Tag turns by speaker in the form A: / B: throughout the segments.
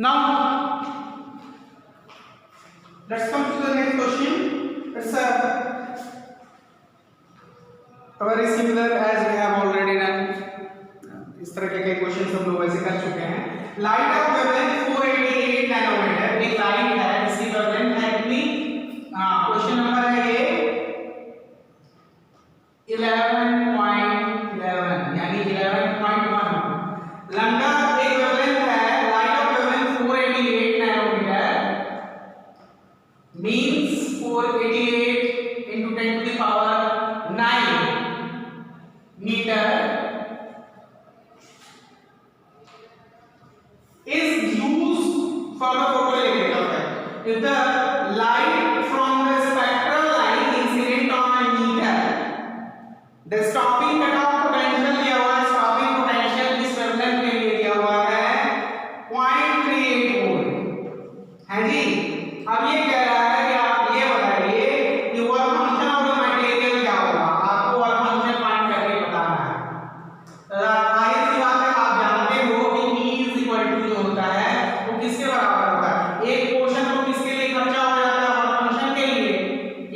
A: Now let's come to the next question. It's very similar as we have already done. इस तरह के कई question हम लोग वैसे कर चुके हैं. लाइट ऑफ वेवलेंथ 488 नैनोमीटर, एक लाइट है इसकी वेवलेंथ है कितनी? क्वेश्चन नंबर है ये 11.11 यानी 11.1. लैम्डा एक वेवलेंथ है, light of wavelength 488 nanometre means 488 into 10 to the power 9 meter is used for the photoelectric effect. If the light from the spectral line incident on a meter, the stopping cutoff potential दिया हुआ है, stopping potential इस wavelength के लिए दिया हुआ है 0.38 volt है जी. अब ये कह रहा है कि आप ये बताइए कि work function of the material क्या होगा. आपको वर्क फंक्शन फाइंड करके बताना है. जाहिर सी बात है आप जानते हो कि E इज इक्वल टू जो होता है वो किसके बराबर होता है. एक पोर्शन को किसके लिए खर्चा हो जाता है? वर्क फंक्शन के लिए.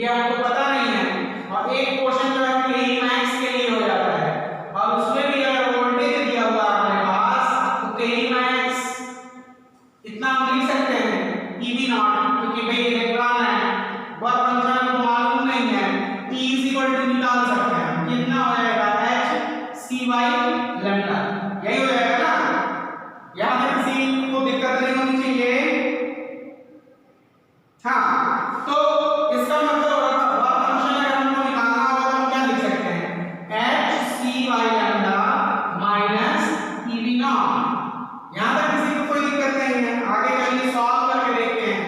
A: ये आपको पता नहीं है. और एक पोर्शन जो है के मैक्स के लिए हो जाता है. और उसमें भी अगर वोल्टेज दिया हुआ है हमारे पास तो के मैक्स इतना हम लिख सकते हैं EV नॉट, क्योंकि भाई इलेक्ट्रॉन है, वर्क फंक्शन को मालूम नहीं है. E इज इक्वल टू निकाल सकते हैं. कितना हो जाएगा? h c by lambda. यही हो जाएगा ना. यहां तक किसी को दिक्कत नहीं होनी चाहिए. हाँ, तो इसका मतलब वर्क फंक्शन अगर हमको निकालना होगा तो हम क्या लिख सकते हैं? h c by lambda minus EV not. यहां तक किसी को कोई दिक्कत नहीं है. आगे चलिए सॉल्व करके देखते हैं.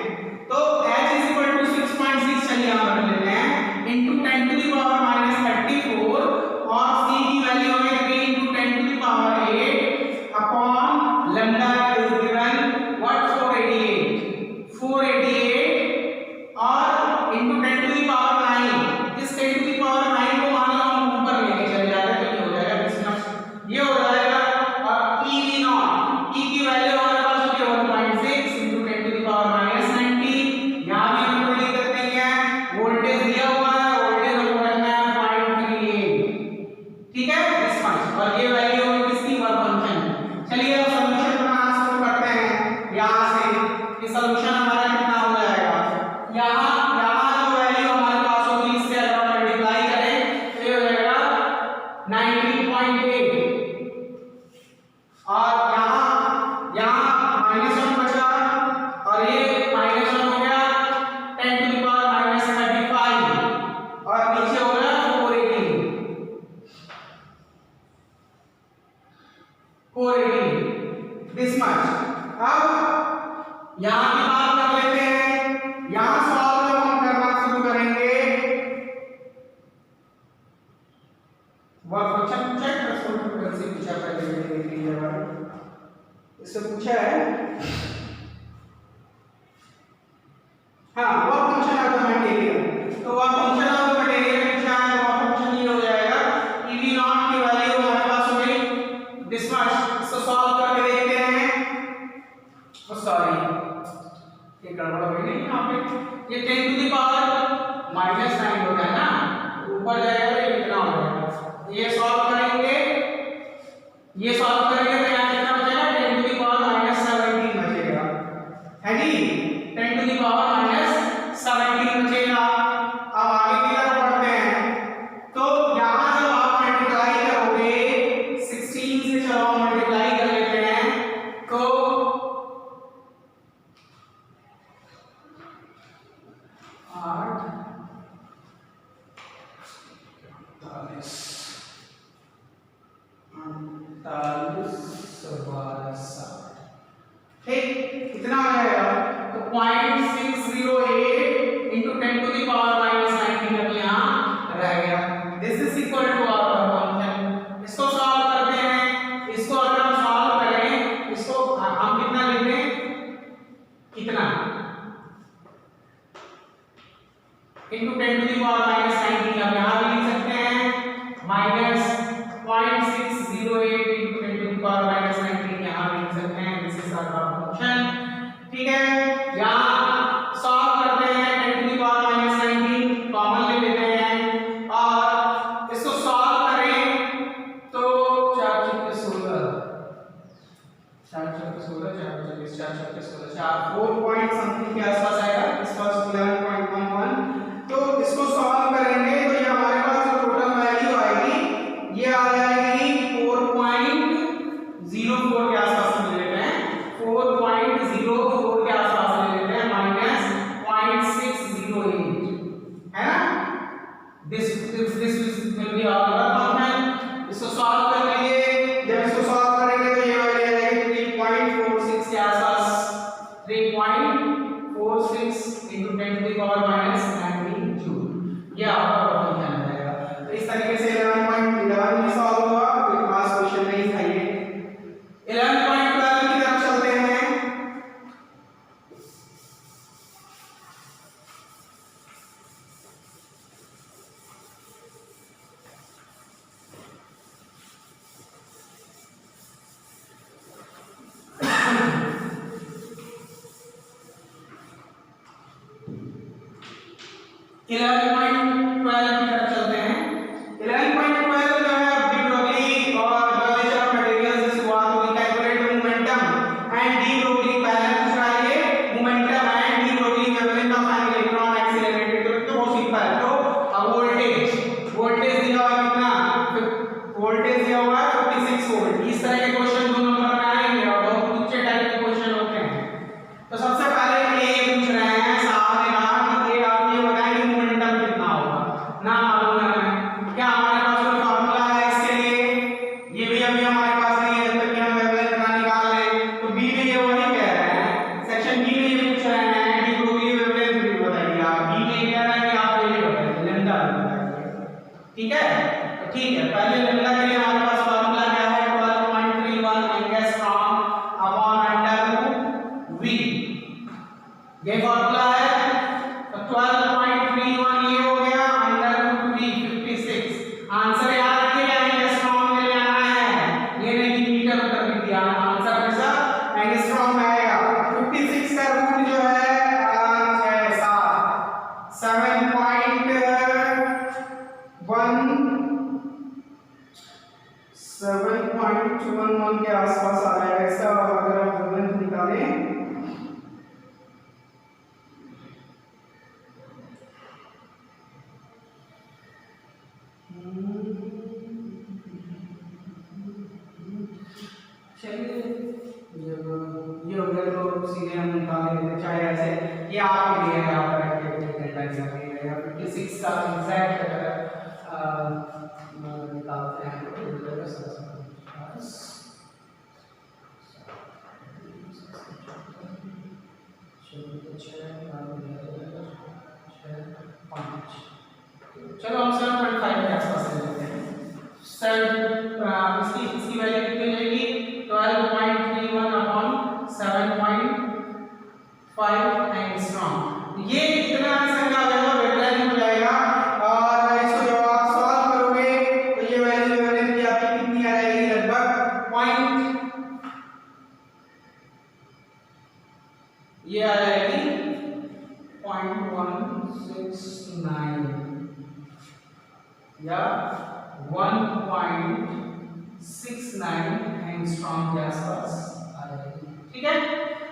A: तो h is equal to 6.6 चलिए हम रख लेते हैं into 10 to the power minus 34 और c की वैल्यू हमें दी into 10 to the power 8 upon lambda is given what 488 और into 10 to the power 9. इस 10 to the power 9 को मान लो हम ऊपर लेके चले जाते हैं तो ये हो जाएगा ये हो जाएगा. और EV नॉट, E की वैल्यू हमारे पास होगी 1.6 into 10 to the power minus 90. यहाँ भी हमें कोई दिक्कत नहीं है. वोल्टेज दिया हुआ है, वोल्टेज हमको रखना है 0.38. ठीक है इस पास. और ये वैल्यू होगी किसकी? Work function. चलिए अब सॉल्यूशन बनाना शुरू करते हैं. यहाँ से ये सॉल्यूशन हमारा कितना हो जाएगा? यहाँ जो वैल्यू हमारे पास होगी इससे अगर मल्टीप्लाई करें तो ये हो जाएगा 19.8 और यहाँ -1 बचा और ये -1 हो गया 10 to the power minus 35 और नीचे हो गया 480 दिस मच. अब यहाँ की बात कर लेते हैं. यहाँ सॉल्व जब हम करना शुरू करेंगे वर्क फंक्शन पूछा है, से पूछा पहले देख लीजिएगा. इससे पूछा है हाँ work function of the material. तो work function of the material पूछा है. वर्क फंक्शन ये हो जाएगा EV नॉट की वैल्यू हमारे पास हो गई दिस मच. इसको सॉल्व करके देखते हैं. सॉरी ये गड़बड़ हो गई नहीं यहाँ पे. ये 10 to the power minus 9 होता है ना, ऊपर जाएगा तो ये कितना हो जाएगा. ये सॉल्व करेंगे तो यहाँ कितना बचेगा? 10 to the power minus 17 बचेगा है जी. 10 to the power minus 17 बचेगा. अब आगे की तरफ बढ़ते हैं. तो यहाँ जब आप मल्टीप्लाई करोगे 16 से, चलो मल्टीप्लाई कर लेते हैं तो 8 ठीक कितना आ जाएगा? तो 0.608 into 10 to the power minus 19 अब यहाँ रह गया. This is equal to our function. इसको सॉल्व करते हैं. इसको अगर हम सॉल्व करें इसको हम कितना लेंगे? कितना into 10 to the power minus 19 अब यहाँ भी लिख सकते हैं minus 0.608 into 10 to the power minus 19 यहाँ भी लिख सकते हैं. This is our function. 16 4 24 4 36 16 4 point something के आसपास आएगा। इस पास 11.11। तो इसको सॉल्व करेंगे तो ये हमारे पास जो टोटल वैल्यू आएगी ये आ जाएगी 4.04 के आसपास ले लेते हैं, 4.04 के आसपास ले लेते हैं, माइनस 0.608 है ना। This will be our function। इसको सॉल्व कर लेंगे, जब इसको सॉल्व करेंगे तो ये वैल्यू आएगी 3.46 के आसपास, 3.46 into 10 to the power minus 19 joule, ये आपका फंक्शन आएगा। तो इस तरीके से 11.11 में सॉल्व हुआ। कोई खास क्वेश्चन नहीं था ये। 11.12 की तरफ चलते हैं। ठीक है, ठीक है। पहले लैम्डा के लिए हमारे पास फार्मूला क्या है? 12.31 angstrom upon under root v, ये फार्मूला है। तो 12.31 ये हो गया, अंडर रूट v 56। आंसर याद रखिएगा, एंगस्ट्रॉम में ले आना है, ये नहीं कि मीटर मीटर में दिया। आंसर हमेशा एंगस्ट्रॉम में आएगा। 56 का रूट जो है 7.11 के आसपास आ जाएगा इसका। अगर आप वजन निकालें चलिए, ये हो गया तो सीधे हम निकाल लेते, चाहे ऐसे ये आपके लिए है, आप डेटा निकालिएगा। 56 का एग्जैक्ट निकालते हैं तो चलो हम 7.5 के आसपास ले लेते हैं। इसकी वैल्यू कितनी रहेगी? 12.31 अपॉन 7.5 एंगस्ट्रॉम। ये कितना संख्या हो जाएगा? वैल्यू हो जाएगा। और इसको जब आप सॉल्व करोगे तो ये वैल्यू की आपकी कितनी आ जाएगी? लगभग ये आ जाएगी 0.169 या 1.69 एंगस्ट्रॉम के आसपास आ जाएगी। ठीक है,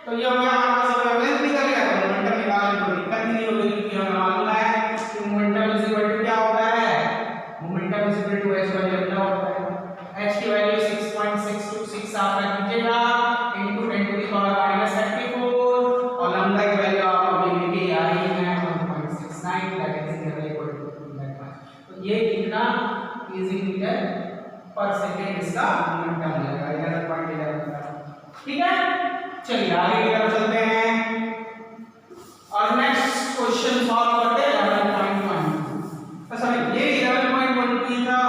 A: तो ये हो गया हमारे पास। वेवलेंथ निकल गया, मोमेंटम निकालने को दिक्कत नहीं होगी क्योंकि हमें मालूम है कि मोमेंटम इज इक्वल टू क्या होता है? Momentum is equal to h by lambda होता है। h की वैल्यू 6.626 आप रख दीजिएगा into 10 to the power minus 34 और लैम्डा की वैल्यू आप अभी लेके आ रही है 1.69, that is equal to that much. तो ये कितना इजी मीटर पर सेकंड इसका मोमेंटम लगेगा 11.11। ठीक है, चलिए आगे की तरफ चलते हैं और नेक्स्ट क्वेश्चन सॉल्व करते हैं। 11.1 सॉरी, ये 11.1 था,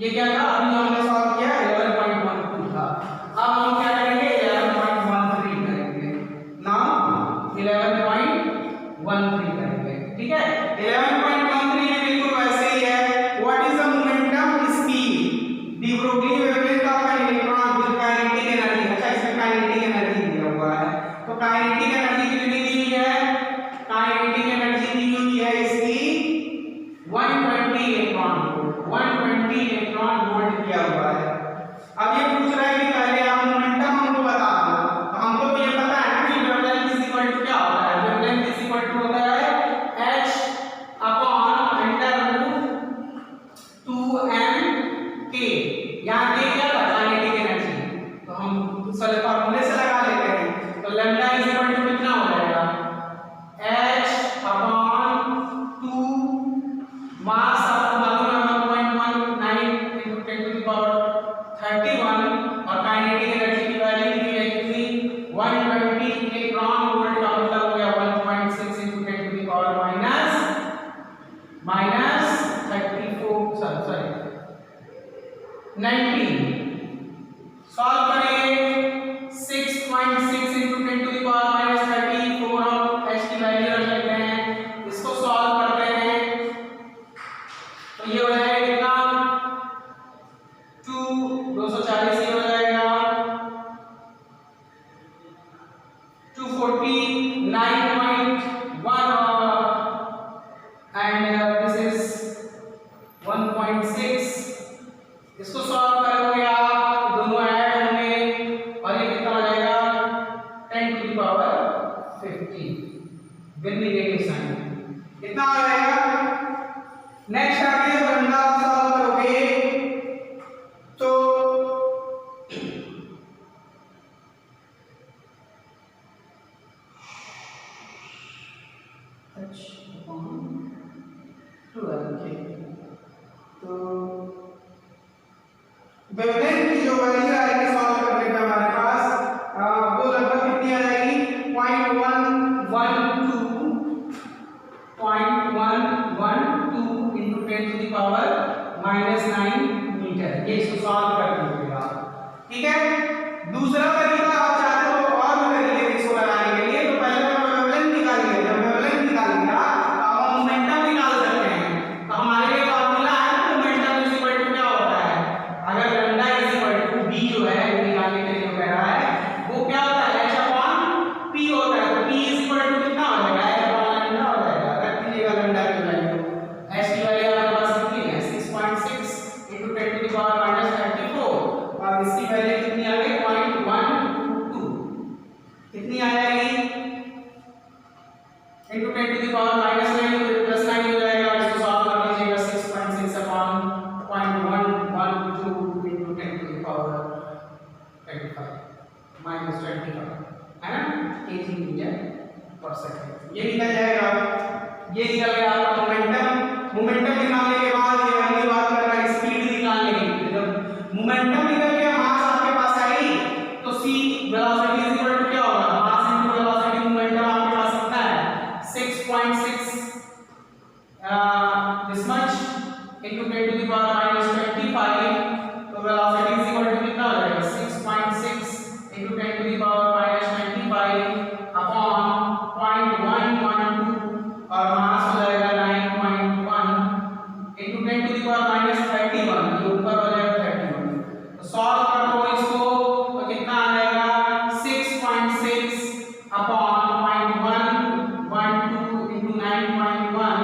A: ये क्या था? अभी जो हमने सॉल्व किया 11.12 था। अब हम क्या करेंगे? 11.13 करेंगे ना, 11.13 करेंगे। ठीक है, 11.13 में बिल्कुल वैसे ही है। What is the momentum speed? The Broglie wavelength of an electron with kinetic energy. अच्छा, इसमें काइनेटिक एनर्जी दिया हुआ है, तो काइनेटिक एनर्जी कितनी दी हुई है? काइनेटिक एनर्जी दी हुई है इसकी 120 electron volt. 120 electron volt negative sign, इतना आ जाएगा। नेक्स्ट आगे बंदा सॉल्व करोगे तो तो वेवलेंथ की जो वैल्यू आएगी सॉल्व करने पे हमारे पास वो लगभग कितनी आ जाएगी 0.112 into 10 to the power -9 metre. ये इसको सॉल्व कर लीजिएगा, ठीक है। दूसरा तरीका आप चाहते हो और भी तरीके इसको लगाने के लिए, तो पहले तो वेवलेंथ निकाल लिया, जब वेवलेंथ निकाल लिया तो हम मोमेंटम निकाल सकते हैं। तो हमारे लिए फार्मूला है मोमेंटम इज इक्वल टू क्या होता है, अगर lambda is equal to b जो है निकालने के लिए जो कह रहा है वो क्या होता है h अपॉन p होता है। तो p इज इक्वल टू कितना हो जाएगा h अपॉन लैम्डा हो जाएगा। रख दीजिएगा लैम्डा की वैल्यू, h की वैल्यू हमारे पास कितनी है 6.6 into 10 to the power -34 और इसकी वैल्यू कितनी आ गई 0.122 कितनी आ जाएगी into 10 to the power -9 plus 9 हो जाएगा। इसको सॉल्व कर लीजिएगा 6.6 upon 0.112 into 10 to the power 25 -25 है ना kg मीटर पर सेकंड। ये निकल जाएगा, ये निकल गया आपका मोमेंटम। मोमेंटम निकालने के बाद ये अगली बात कर रहा है स्पीड निकालने की। जब मोमेंटम निकल गया मास आपके पास आई तो c velocity is equal to क्या होगा मास इनटू वेलोसिटी। मोमेंटम आपके पास कितना है 6.6 this much into 10 to the power -25 तो वेलोसिटी इज इक्वल टू कितना हो जाएगा 6.6 into 10 to the power -25 upon 0.112 और मास हो जाएगा 9.1 into 10 to the power -31 ये ऊपर हो जाएगा 31। तो सॉल्व कर दो इसको तो कितना आ जाएगा 6.6 upon 0.112 into 9.1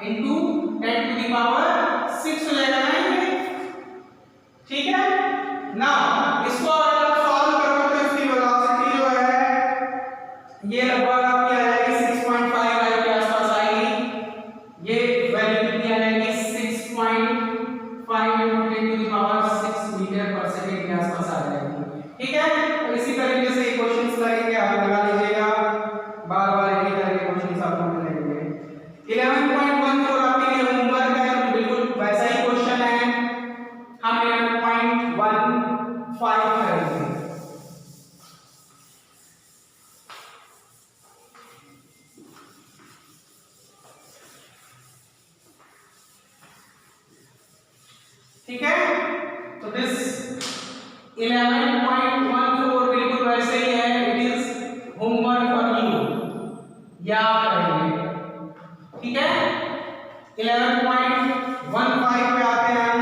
A: into 10 to the power 6 हो जाएगा 9, ठीक है। नाउ इसको अगर आप सॉल्व करो तो इसकी वेलोसिटी जो है ये लगभग आपकी आ जाएगी 6.5 के आसपास आएगी। ये वैल्यू कितनी आ जाएगी 6.5 into 10 to the power 6 metre पर सेकंड के आसपास आ जाएगी, ठीक है। तो इसी तरीके से क्वेश्चंस लगेंगे, आप लगा लीजिएगा, बार बार एक ही तरह के क्वेश्चंस आपको मिलेंगे। 11.14 आपके लिए होमवर्क है, तो बिल्कुल वैसा ही क्वेश्चन है, हम 11.15 करेंगे। ठीक है, तो दिस 11.14 बिल्कुल वैसे ही है, it is homework for you, याद करेंगे, ठीक है। 11.15 पे आते हैं हम।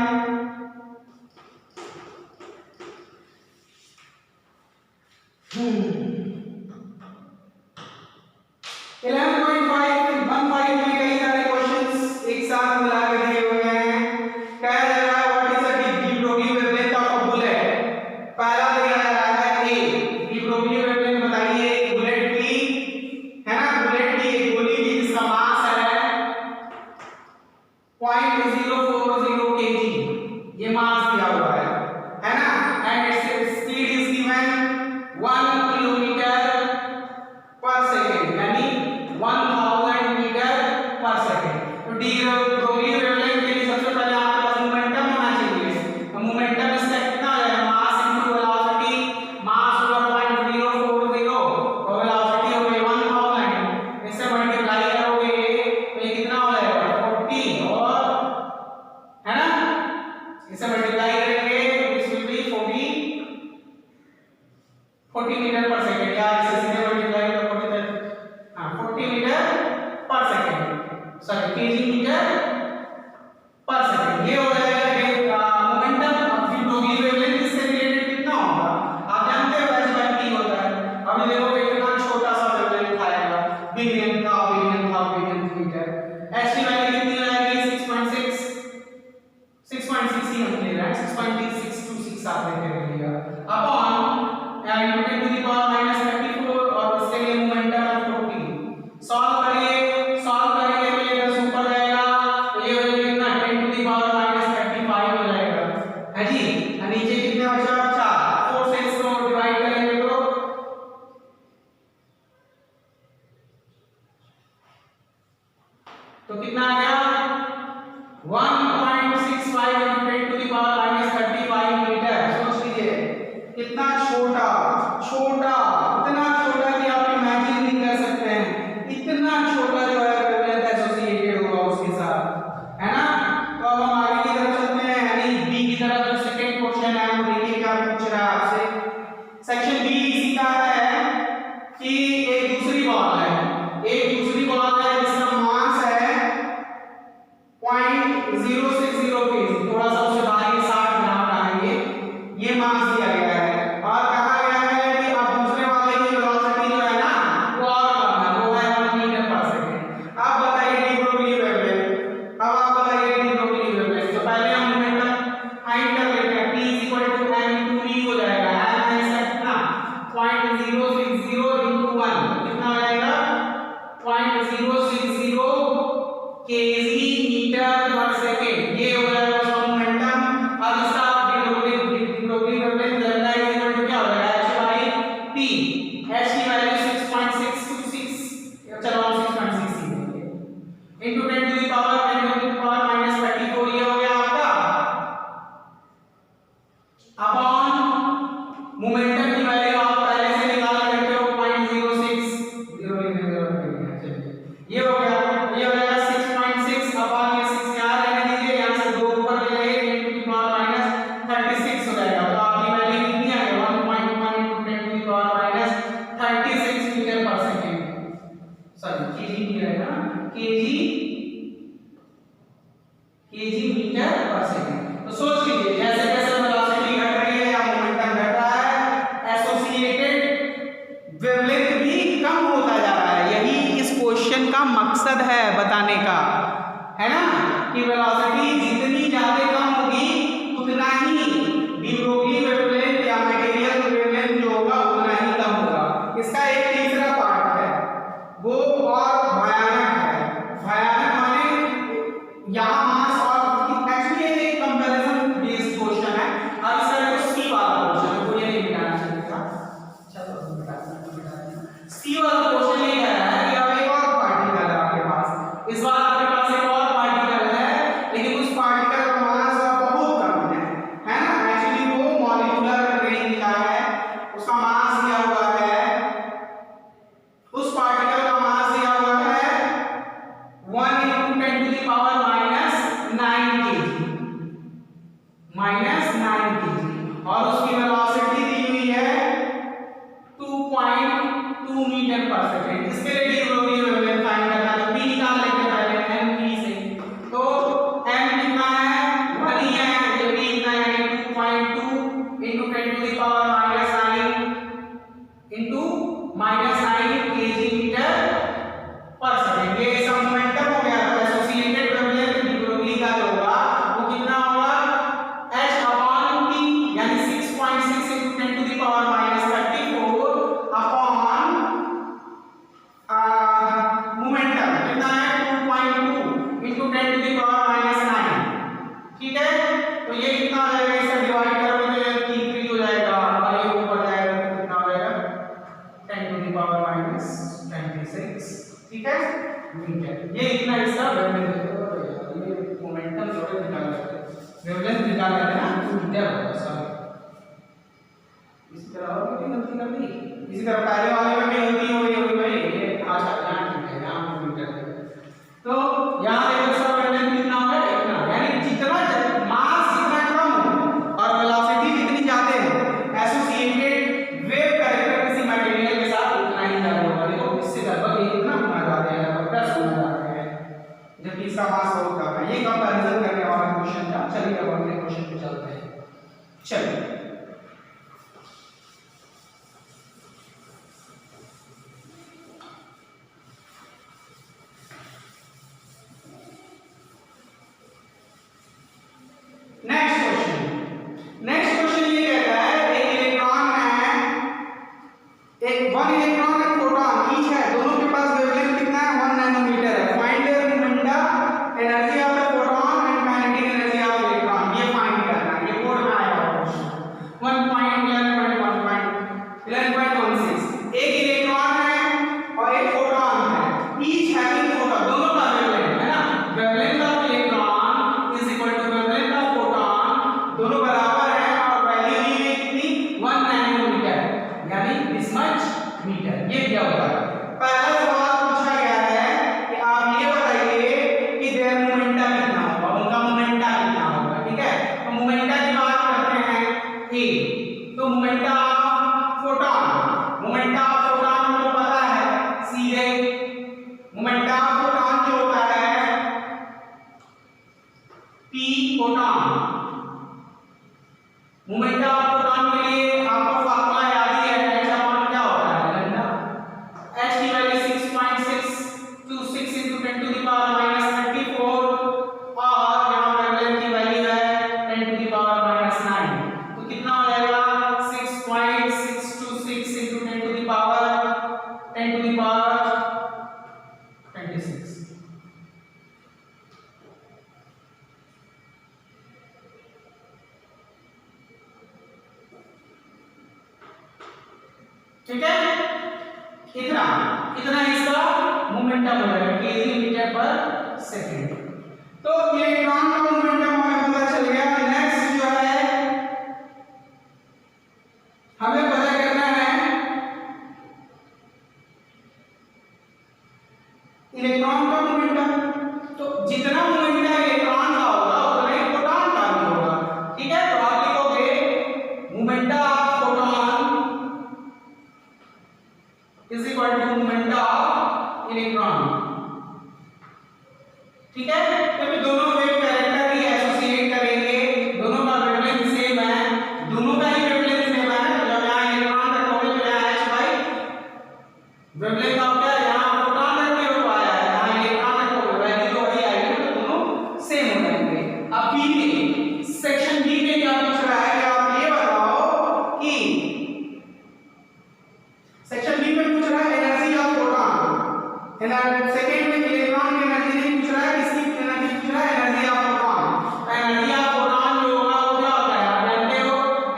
A: 11.15 में कई सारे क्वेश्चंस एक साथ मिला के दिए हुए हैं। कह रहा है what is the de Broglie wavelength of a bullet. पहला दिया जा रहा है ए डी ब्रोगली वेवलेंथ बताइए बुलेट की, है ना, बुलेट की एक गोली की जिसका मास है 0.040 kg, ये मास दिया हुआ है ना, and its speed is given 1 kilometre पर सेकंड यानी 1000 मीटर पर सेकंड। तो डी ब्रोगली वेवलेंथ के लिए सबसे पहले आपके पास मोमेंटम होना चाहिए। तो मोमेंटम इसका कितना हो जाएगा मास इनटू वेलोसिटी, मास होगा 0.040 और वेलोसिटी हो गई 1000, इससे मल्टीप्लाई करोगे तो ये कितना हो जाएगा 40 और है ना, इसे मल्टीप्लाई करेंगे तो दिस विल बी 40 मीटर पर सेकंड, या इसे सीधे मल्टीप्लाई करो 40 मीटर पर सेकंड, सॉरी केजी मीटर पर सेकंड, ये हो जाएगा मोमेंटम। अब ब्रोगली वेवलेंथ इससे रिलेटेड कितना होगा आप जानते हो, h/p होता है। अभी देखो इतना छोटा सा वेवलेंथ आएगा बिलियन का बिलियन मीटर, h की वैल्यू कितनी हो जाएगी 6.6 ही हम ले रहे हैं, 6.626 आप लेके रखिएगा अपॉन 10 to the power तो कितना आ गया 1.65 into 10 to the power minus 35 metre. सोच लीजिए कितना छोटा छोटा, इतना छोटा कि आप इमेजिन नहीं कर सकते हैं, इतना छोटा जो है वेवलेंथ एसोसिएटेड होगा उसके साथ, है ना। तो अब हम आगे की तरफ चलते हैं, यानी बी की तरफ। जो सेकंड क्वेश्चन है वो देखिए क्या पूछ रहा है आपसे। सेक्शन बी इसी का है कि एक दूसरी बॉल है जिसका मास है 0.060 kg, थोड़ा सा उससे भारी 60 ग्राम का है ये मास दिया गया है और कहा गया है कि अब दूसरे वाले की वेलोसिटी जो है ना वो और कम है, वो है 1 मीटर पर सेकंड। अब बताइए डी ब्रोगली वेवलेंथ, अब आप बताइए डी ब्रोगली वेवलेंथ। तो पहले हम मोमेंटम फाइंड कर लेते हैं, p m * v हो जाएगा, m है कितना 0.060 * 1 कितना हो जाएगा 0.060 kg मीटर पर सेकंड, ये हो जाएगा उसका मोमेंटम। अब इसका डिब्रोगली वेवलेंथ लैम्डा क्या हो जाएगा h बाई p, h की वैल्यू 6.626, चलो हम 6.6 लेंगे into 10 to the power minus 34, ये हो गया आपका अपॉन मोमेंटम की वैल्यू आप पहले से निकाल करके हो 0.060 ये हो गया, ये हो जाएगा 6.6 अपॉन ये 6 यहाँ रहने दीजिए, यहाँ से 2 ऊपर ले जाइए 10 टू द पावर माइनस 36 हो जाएगा। तो आपकी वैल्यू कितनी आ गई 1.1 into 10 to the power minus 36 metre पर सेकंड, सॉरी केजी नहीं रहेगा, केजी मीटर पर सेकंड। तो सोच लीजिए जैसे जैसे वेलोसिटी घट रही है या मोमेंटम घट रहा है, एसोसिएटेड वेवलेंथ भी कम होता जा रहा है। यही इस क्वेश्चन का मकसद है बताने का, है ना, कि वेलोसिटी जितनी ज्यादा कम होगी उतना ही डी ब्रोगली वेवलेंथ या मटेरियल वेवलेंथ जो होगा उतना ही कम होगा। इसका एक तीसरा पार्ट है वो और भयानक है। भयानक माने यहाँ मास और एक्चुअली ये एक कंपैरिजन बेस्ड क्वेश्चन है। अब इसका देखो सी वाला क्वेश्चन है, वो ये नहीं मिटाना चाहिए था, चलो मिटा दिया। सी वाला क्वेश्चन ये कह रहा है कि अब एक और पार्टिकल है आपके पास, इस बार आपके पास एक और पार्टिकल है, लेकिन उस पार्टिकल का मास बहुत कम है ना। एक्चुअली वो मॉलिक्यूलर रेंज का है, उसका मास दिया हुआ है, उस पार्टिकल का मास दिया हुआ है 1 into 10 to the power minus 9 kg और उसकी वेलोसिटी दी हुई है 2.2 मीटर पर सेकंड। इसके लिए डी ब्रोगली वेवलेंथ फाइंड करना है, तो p निकाल लेते हैं पहले m p से। तो m कितना है 1 ही है, ये p कितना है 2.2 into 10 to the power minus 9 kg metre पर सेकंड। ये सब मोमेंटम हो गया। तो एसोसिएटेड वेवलेंथ डी ब्रोगली का जो होगा वो कितना होगा h अपॉन p, यानी 6.6 into 10 to the power minus 34 upon momentum कितना है 2.2 into 10 to the power minus 9, ठीक है। तो ये कितना आ जाएगा, इसे डिवाइड करोगे तो ये 3 3 हो जाएगा और ये ऊपर जाएगा तो कितना हो जाएगा 10 to the power minus 26, ठीक है मीटर। ये इतना इसका वेवलेंथ है। ये मोमेंटम थोड़े निकाल लेते हैं, वेवलेंथ निकाल लेते हैं ना, मीटर होगा सॉरी। इसी तरह और कोई गलती कर दी, इसी तरह पहले वाले में भी गलती हो गई होगी भाई, ये अच्छा ध्यान ठीक है, यहाँ मीटर है। तो यहाँ देखो इसका वेवलेंथ कितना होगा इतना, यानी जितना मास जितना कम हो और वेलोसिटी जितनी ज्यादा हो, एसोसिएटेड वेव कैरेक्टर किसी मटेरियल के साथ उतना ही ज्यादा होगा। देखो इससे लगभग ये कितना गुना ज्यादा है, लगभग 10 गुना ज्यादा है, जबकि इसका मास बहुत कम है। ये कंपैरिजन करने वाला क्वेश्चन था। चलिए अब अगले क्वेश्चन पे चलते हैं। चलिए मीटर। ये क्या होता है? पहला सवाल पूछा गया है कि आप ये बताइए कि देयर मोमेंटा कितना होगा, उनका मोमेंटा कितना होगा। ठीक है, तो मोमेंटा की बात करते हैं ए, तो momenta of photon, momenta of photon हमको पता है सीधे मोमेंटा ऑफ फोटॉन जो होता है p photon. Momenta of photon के लिए आपको फार्मूला याद ही है, h अपॉन क्या होता है लैम्डा। h की value 6.626 into 10 to the power minus 34 और यहाँ वेवलेंथ की वैल्यू है 10 to the power minus 9। तो कितना हो जाएगा 6.626 into 10 to the power 26। ठीक है, इतना इतना इसका मोमेंटम हो जाएगा केजी मीटर पर सेकंड। तो इलेक्ट्रॉन का मोमेंटम हमें पता चल गया। नेक्स्ट जो है हमें पता करना है इलेक्ट्रॉन का मोमेंटम। तो जितना मोमेंटम इलेक्ट्रॉन का होगा उतना ही प्रोटॉन का भी होगा। ठीक है, तो आप लिखोगे momentum of proton is equal to moment of electron। ठीक है, तो दोनों वेव कैरेक्टर ही एसोसिएट करेंगे, दोनों का वेवलेंथ सेम है, दोनों का ही वेवलेंथ सेम है। जब यहाँ इलेक्ट्रॉन रखोगे तो यहाँ h बाई वेवलेंथ ऑफ क्या यहाँ प्रोटॉन रखे हो आया है, यहाँ इलेक्ट्रॉन रखोगे वैल्यू तो वही आएगी, तो दोनों सेम हो जाएंगे। अब बी में सेक्शन बी में क्या पूछ रहा है कि आप ये बताओ कि सेक्शन बी में पूछ रहा है एनर्जी ऑफ फोटॉन। सेकंड में इलेक्ट्रॉन की एनर्जी नहीं पूछ रहा है, किसकी एनर्जी पूछ रहा है energy of photon. Energy of photon जो होगा वो क्या होता है आप जानते हो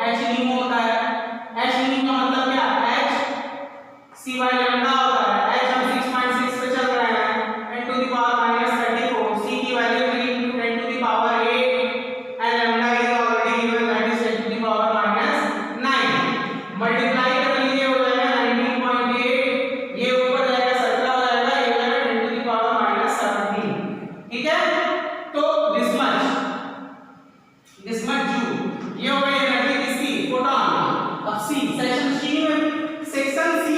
A: h न्यू होता है। h न्यू का मतलब क्या h c बाय लैम्डा होता है। h हम 6.6 पे चल रहे हैं 10 टू द पावर -34, c की value 3 into 10 to the power 8 and lambda is already given, that is 10 to the power -9। Multiply कर लीजिए हो जाएगा 19.8, ये ऊपर जाएगा 17 हो जाएगा, ये हो जाएगा 10 to the power -17। ठीक है, तो दिस मच जूल ये हो गई एनर्जी किसकी फोटॉन। अब सी सेक्शन सी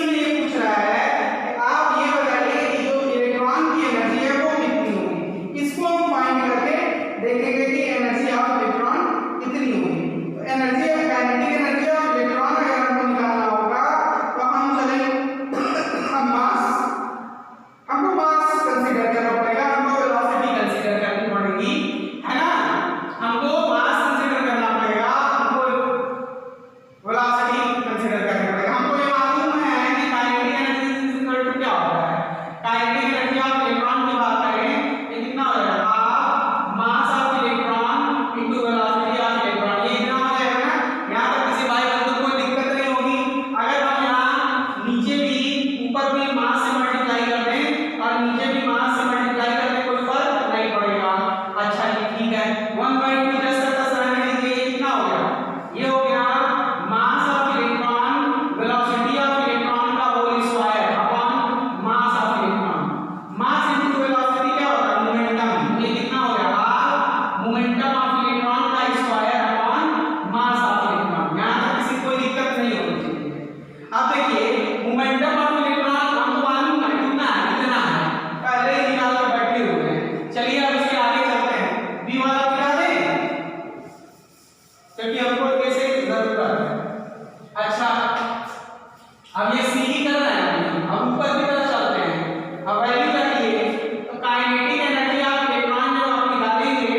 A: में ये पूछ रहा है कि आप ये बताइए कि जो इलेक्ट्रॉन की एनर्जी है वो कितनी होगी। इसको हम फाइंड करके देखेंगे कि एनर्जी ऑफ इलेक्ट्रॉन कितनी होगी। तो energy kinetic energy of electron अगर हमको निकालना होगा तो हम चलेंगे हमको मास कंसीडर करना पड़ेगा, हमको वेलोसिटी कंसीडर करनी पड़ेगी, है ना। हमको मास कंसीडर करना पड़ेगा, हमको वेलोसिटी कंसीडर करना पड़ेगा। हमको ये मालूम है कि kinetic energy is equal to क्या होता है। काइनेटिक एनर्जी ऑफ इलेक्ट्रॉन की बात करें ये कितना हो जाएगा half mass of electron into velocity of electron. ये इतना हो जाएगा ना, यहां तक किसी भाई बंधु को कोई दिक्कत नहीं होगी। अगर हम यहां नीचे भी ऊपर भी मास से मल्टीप्लाई कर दें और नीचे भी मास से मल्टीप्लाई कर दें कोई फर्क नहीं पड़ेगा। अच्छा जी ठीक है, 1/2 जैसा का रहने दीजिए। ये कितना हो गया, ये हो गया mass of electron velocity of electron का whole square upon mass of electron. Mass into velocity क्या होता है मोमेंटम। ये कितना हो गया हाफ मोमेंटम ऑफ इलेक्ट्रॉन का square upon mass of electron. यहां तक किसी कोई दिक्कत नहीं होनी चाहिए। अब देखिए मोमेंटम ऑफ इलेक्ट्रॉन हमको मालूम है कितना है, इतना है, पहले ही निकाल कर बैठे हुए हैं। चलिए अब इसके आगे चलते हैं, बी वाला गिरा दें क्योंकि हमको कैसे जरूरत है। अच्छा अब ये सी ही कर रहे हैं, हम ऊपर की तरफ चलते हैं। अब वैल्यू रखिए तो काइनेटिक एनर्जी ऑफ इलेक्ट्रॉन जब आप निकालेंगे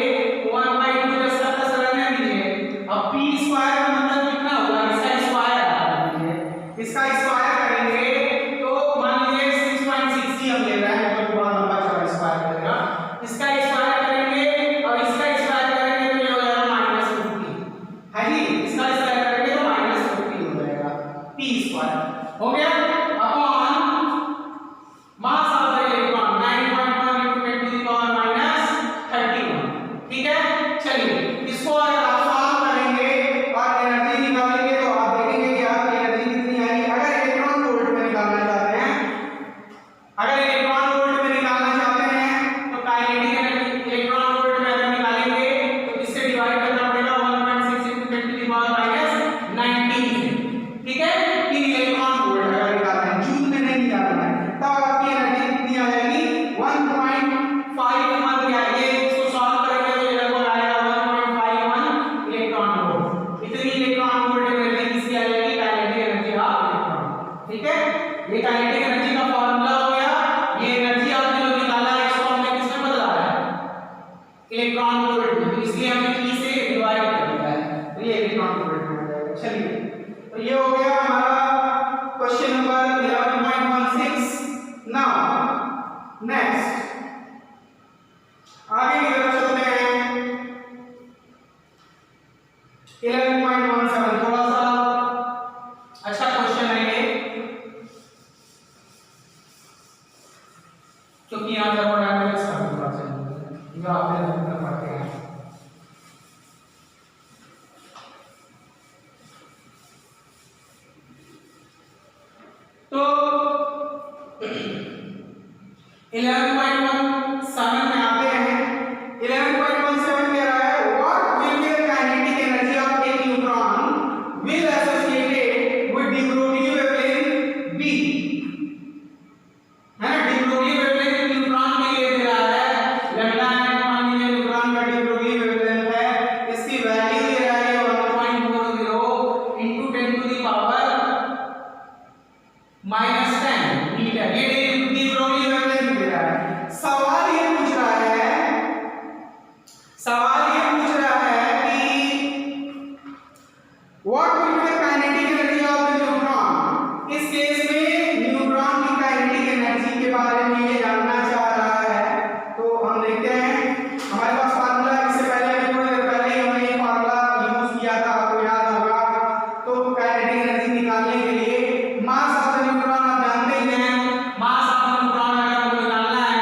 A: 1/2 जैसा का रहने दीजिए। अब p स्क्वायर का मतलब कितना होगा, इसका स्क्वायर हटा दीजिए, इसका स्क्वायर करेंगे तो मान लीजिए 6.6 ही हम ले रहे हैं, तो बहुत लंबा चौड़ा स्क्वायर करेगा। इसका स्क्वायर करेंगे और इसका स्क्वायर करेंगे तो ये हो जाएगा -50 है जी। इसका स्क्वायर करेंगे तो -50 हो जाएगा, p स्क्वायर हो गया upon mass of the electron 9.1 into 10 to the power -31। ठीक है, चलिए इसको अगर आप सॉल्व करेंगे और एनर्जी निकालेंगे तो आप देखेंगे कि आपकी एनर्जी कितनी आएगी। अगर इलेक्ट्रॉन वोल्ट में निकालना ठीक है, ये काइनेटिक एनर्जी का फॉर्मूला हो गया। ये एनर्जी आपने जो निकाला है इसको हमने किसमें बदला है, इलेक्ट्रॉन वोल्ट में, इसलिए हमने E से डिवाइड कर दिया है, तो ये इलेक्ट्रॉन वोल्ट में आ जाएगा। चलिए, तो ये हो गया हमारा क्वेश्चन नंबर 11.16। नाउ नेक्स्ट आगे की तरफ चलते हैं। 11.17 थोड़ा सा अच्छा क्वेश्चन है ये, क्योंकि यहाँ थर्मोडायनामिक्स का भी क्वेश्चन है जो आपने अभी तक पढ़े हैं। तो 11.17 में आते हैं। 11.17 कह रहा है what will be the kinetic energy of A neutron will associated with D Broglie wavelength b, है ना। डी ब्रोगली वेवलेंथ न्यूट्रॉन के लिए दे रहा है लैम्डा n, मान लीजिए न्यूट्रॉन का डी ब्रोगली वेवलेंथ है, इसकी वैल्यू दे रहा है 1.40 into 10 to the power -10 metre. ये डी ब्रोगली वेवलेंथ दे रहा है। सवाल ये पूछ रहा है कि what will be the kinetic energy of the neutron. इस केस में न्यूट्रॉन की काइनेटिक एनर्जी के बारे में ये जानना चाह रहा है। तो हम देखते हैं हमारे पास फार्मूला, इससे पहले भी थोड़ी देर पहले ही हमने ये फार्मूला यूज किया था, आपको याद होगा। तो काइनेटिक एनर्जी निकालने के लिए मास ऑफ द न्यूट्रॉन आप जानते ही हैं, मास ऑफ द न्यूट्रॉन अगर हमको निकालना है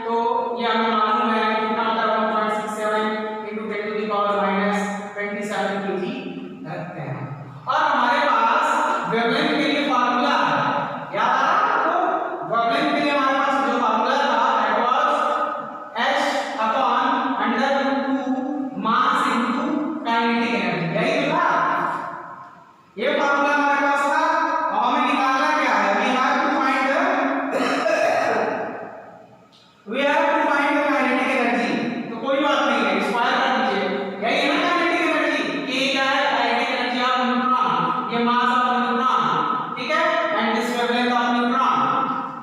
A: तो ये हमें मालूम है कितना होता है 1.67 into 10 to the power -27 kg रखते हैं। और हमारे पास वेवलेंथ के लिए फार्मूला है, याद आ रहा है आपको। वेवलेंथ के लिए हमारे पास जो फार्मूला था that was h upon √2 mass into kinetic energy, यही था। ये फार्मूला हमारे पास था और हमें निकालना क्या है, we have to find the kinetic energy. तो कोई बात नहीं है, स्क्वायर कर दीजिए, यही है ना काइनेटिक एनर्जी। k क्या है, काइनेटिक एनर्जी ऑफ न्यूट्रॉन, ये मास ऑफ न्यूट्रॉन, ठीक है, and this wavelength of neutron.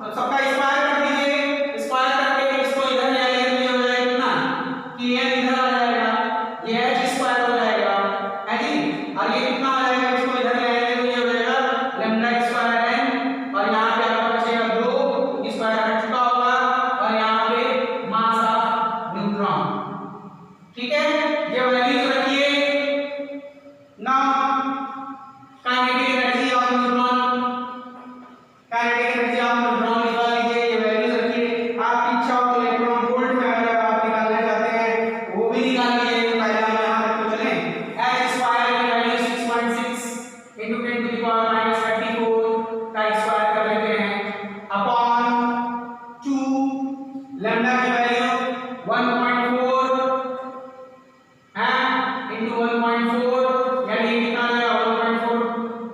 A: तो सबका स्क्वायर कर दीजिए, स्क्वायर करके इसको इधर ले आइए तो ये हो जाएगा कितना, कि ये इधर आ जाएगा, ये h स्क्वायर हो जाएगा, है जी। और ये कितना आ जाएगा, इसको इधर ले आएंगे तो ये हो जाएगा लैम्डा स्क्वायर n, और यहाँ पे आपका बचेगा 2 स्क्वायर हट चुका होगा, और यहाँ पे मास ऑफ न्यूट्रॉन, ठीक है। ये वैल्यूज रखिए। Now kinetic energy of neutron, kinetic energy of neutron निकाल लीजिए, ये वैल्यूज रखिए। आपकी इच्छा हो तो इलेक्ट्रॉन वोल्ट में अगर आप निकालना चाहते हैं वो भी निकाल लीजिए। पहले हम यहाँ तक तो चलें। h स्क्वायर की value 6.6 into 10 to the power -34 का स्क्वायर कर लेते हैं अपॉन 2 लैम्डा की वैल्यू 1.4 है into 1.4 यानी कितना आ जाएगा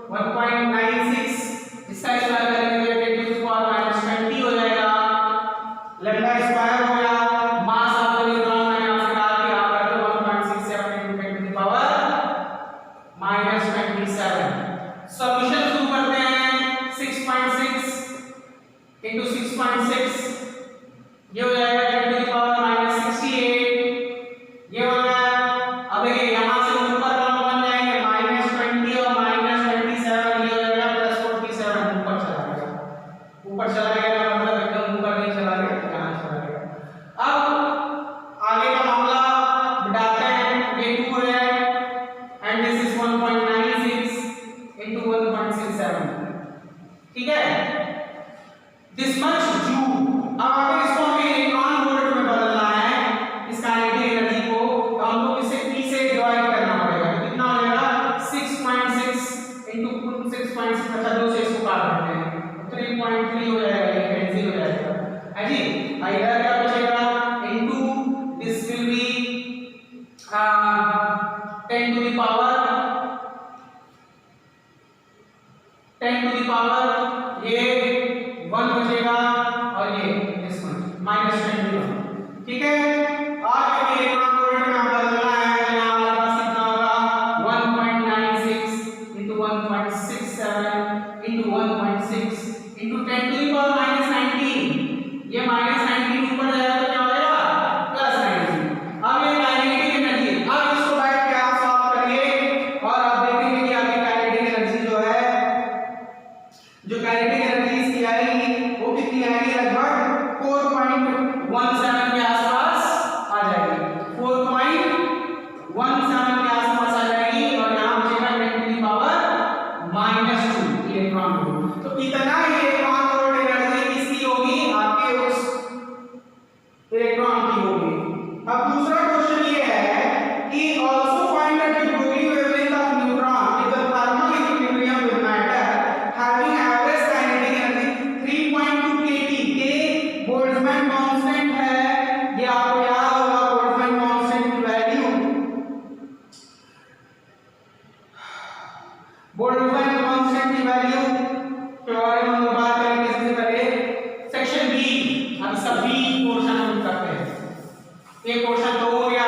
A: 1.96, इसका स्क्वायर करेंगे तो 10 to the power -20 हो जाएगा, लैम्डा स्क्वायर हो गया। मास ऑफ द न्यूट्रॉन मैंने आपसे कहा कि आप कर दो 1.67 into 10 to the power -27। Solution शुरू करते हैं। 6.6 into 6.6 ये हो जाएगा 10 to the power -68, ये हो गया। अब देखिए यहाँ से ऊपर कौन बन जाएंगे, -20 और -27, ये हो जाएगा +47, ऊपर चला गया, ऊपर चला गया मतलब एकदम ऊपर नहीं चला गया, यहाँ चला गया। अब आगे का मामला बढ़ाते हैं, ये 2 है एंड दिस इज 1.96 into 1.67, ठीक है। This much joule. अब अगर इसको हमें इलेक्ट्रॉन वोल्ट में बदलना है इस काइनेटिक एनर्जी को, तो हमको इसे p से डिवाइड करना पड़ेगा। तो कितना हो जाएगा 6.6 into 6.6, अच्छा 2 से इसको काट देते हैं, 3.3 हो जाएगा, ये कैंसिल हो जाएगा, है जी। इधर क्या बचेगा into this will be 10 to the power 10 to the power ये 1 बचेगा और ये this one -21, ठीक है। आगे के इलेक्ट्रॉन वोल्ट में हम बदलना है, तो यहाँ हमारे पास कितना होगा 1.96 into 1.6 1.67 into 1.6 into 10 to the power minus 19, ये minus 19 ऊपर जाएगा तो क्या हो जाएगा प्लस 19। अब ये काइनेटिक एनर्जी, अब इसको बैठ के आप सॉल्व करिए और आप देखेंगे कि आपकी काइनेटिक एनर्जी जो है, जो काइनेटिक एनर्जी इसकी आएगी वो कितनी आएगी, लगभग 4.17 के आसपास आ जाएगी, 4.17 के आसपास आ जाएगी और यहाँ बचेगा 10 to the power -2 electron volt. तो इतना ही इलेक्ट्रॉन वोल्ट एनर्जी किसकी होगी, आपके उस इलेक्ट्रॉन की होगी। अब दूसरा क्वेश्चन ये है कि also find the de Broglie wavelength of neutron with the thermal equilibrium with matter having average kinetic energy 3.2 kT। K Boltzmann constant है, ये आपको याद होगा बोल्ट्जमैन कांस्टेंट की वैल्यू, बोल्ट्जमैन कांस्टेंट की वैल्यू के बारे में हम बात करेंगे। सबसे पहले सेक्शन बी, हम इसका बी पोर्शन हम करते हैं। ये पोर्शन तो हो गया,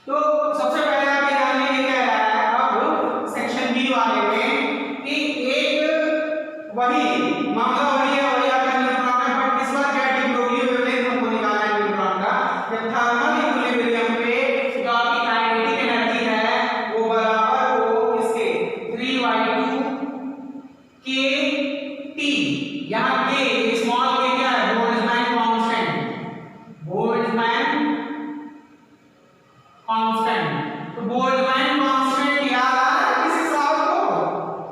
A: तो सबसे पहले आप ये जान लीजिए क्या है अब सेक्शन बी वाले में कि एक वही मामला वही है, वही आपका न्यूट्रॉन है, बट इस बार क्या डी ब्रोगली वेवलेंथ हमको निकालना है न्यूट्रॉन का। जब थर्मल इक्विलिब्रियम पे जो आपकी काइनेटिक एनर्जी है वो बराबर हो इसके 3y2 kT, यहाँ k स्मॉल k क्या है, बोल्ट्जमैन कांस्टेंट, बोल्ट्जमैन कांस्टेंट। तो बोल्ट्जमैन कांस्टेंट याद आ रहा है किसी साल को,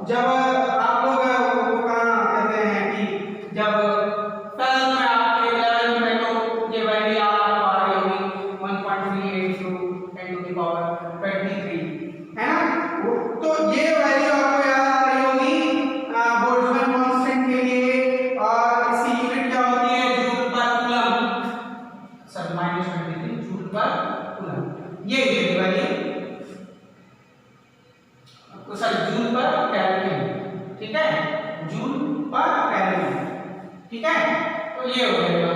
A: जब आप लोग वो कहाँ कहते हैं कि जब 12th में आपके 11th में तो ये वैल्यू आ रही होगी 1.38 into 10 to the power 23 है ना। तो ये वैल्यू आपको याद आ रही होगी बोल्ट्जमैन कांस्टेंट के लिए, और इसकी यूनिट क्या होती है, जूल पर कूलम, सर -23 जूल पर कूलम, ये वैल्यू आपको सर जूल पर केल्विन, ठीक है, जूल पर केल्विन, ठीक है। तो ये हो जाएगा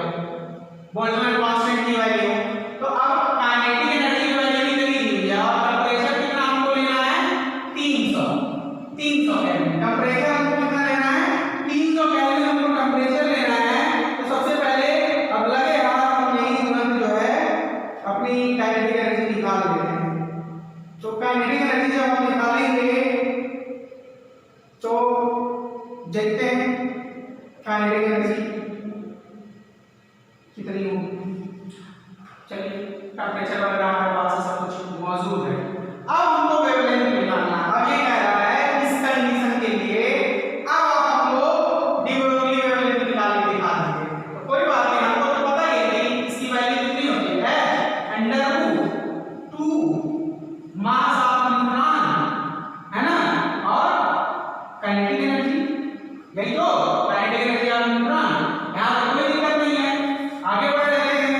A: बोल्ट्जमैन कांस्टेंट की वैल्यू। तो अब काइनेटिक एनर्जी की वैल्यू कितनी दी हुई है और टेंपरेचर कितना हमको लेना है, 300 केल्विन। टेंपरेचर हमको कितना लेना है, 300 केल्विन हमको टेंपरेचर लेना है। तो सबसे पहले अब लगे हाथ हम यही तुरंत जो है अपनी काइनेटिक एनर्जी निकाल लेते हैं। तो काइनेटिक एनर्जी जब हम निकालेंगे तो देखते हैं काइनेटिक एनर्जी कितनी होगी। चलिए टेंपरेचर वगैरह हमारे पास सब कुछ मौजूद है। अब हमको वेवलेंथ निकालना है। अब ये कह रहा है इस कंडीशन के लिए अब हमको डी ब्रोगली वेवलेंथ निकाल के दिखा देंगे। तो कोई बात नहीं, हमको तो पता ही है कि इसकी वैल्यू कितनी होती है, √2 मास ऑफ न्यूट्रॉन है ना, और काइनेटिक एनर्जी, यही तो काइनेटिक एनर्जी ऑफ न्यूट्रॉन। यहाँ तो कोई दिक्कत नहीं है, आगे बढ़ रहे हैं।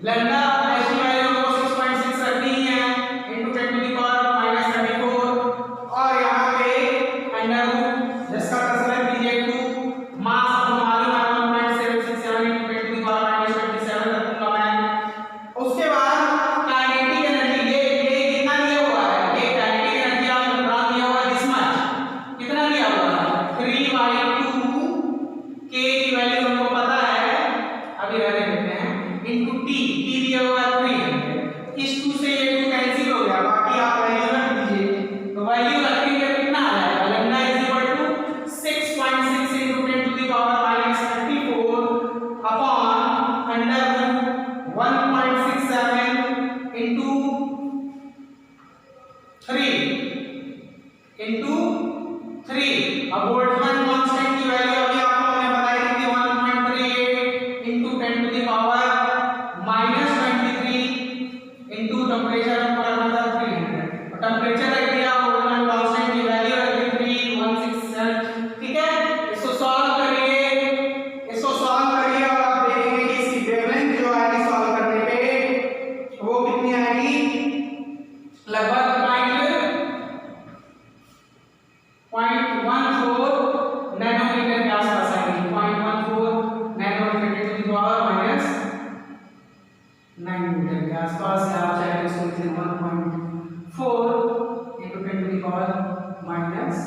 A: लैम्डा ऐसी वैल्यू को 6.6 रखनी है into 10 to the power -34, और यहाँ पे √, जिसका कसरत कीजिए 2 मास आपको मालूम है 1.767 into 10 to the power -27 रखूंगा मैं। उसके बाद काइनेटिक एनर्जी ये कितना दिया हुआ है, ये काइनेटिक एनर्जी ऑफ न्यूट्रॉन दिया हुआ है दिस मच, कितना दिया हुआ है 3y2 k की वैल्यू हमको पता है, अभी रहने देते हैं, into t दिया हुआ है 300। इस 2 से ये 2 कैंसिल हो गया, बाकी आप वैल्यू रख दीजिए। तो वैल्यू रखेंगे कितना आ जाएगा, lambda is equal to 6.6 into 10 to the power -34 upon √1.67 into 3 अब बोल्ट्जमैन कांस्टेंट की वैल्यू अभी आपको मैंने बताई थी 1.38 into 10 to the power -23 into temperature हमको रखना था 300, और टेंपरेचर रख दिया, बोल्ट्जमैन कांस्टेंट की वैल्यू रख दी 3167, ठीक है। इसको सॉल्व करिए और आप देखेंगे कि इसकी वेवलेंथ
B: आसपास, या आप चाहे तो इसको लिख लें 1.4 into 10 to the power minus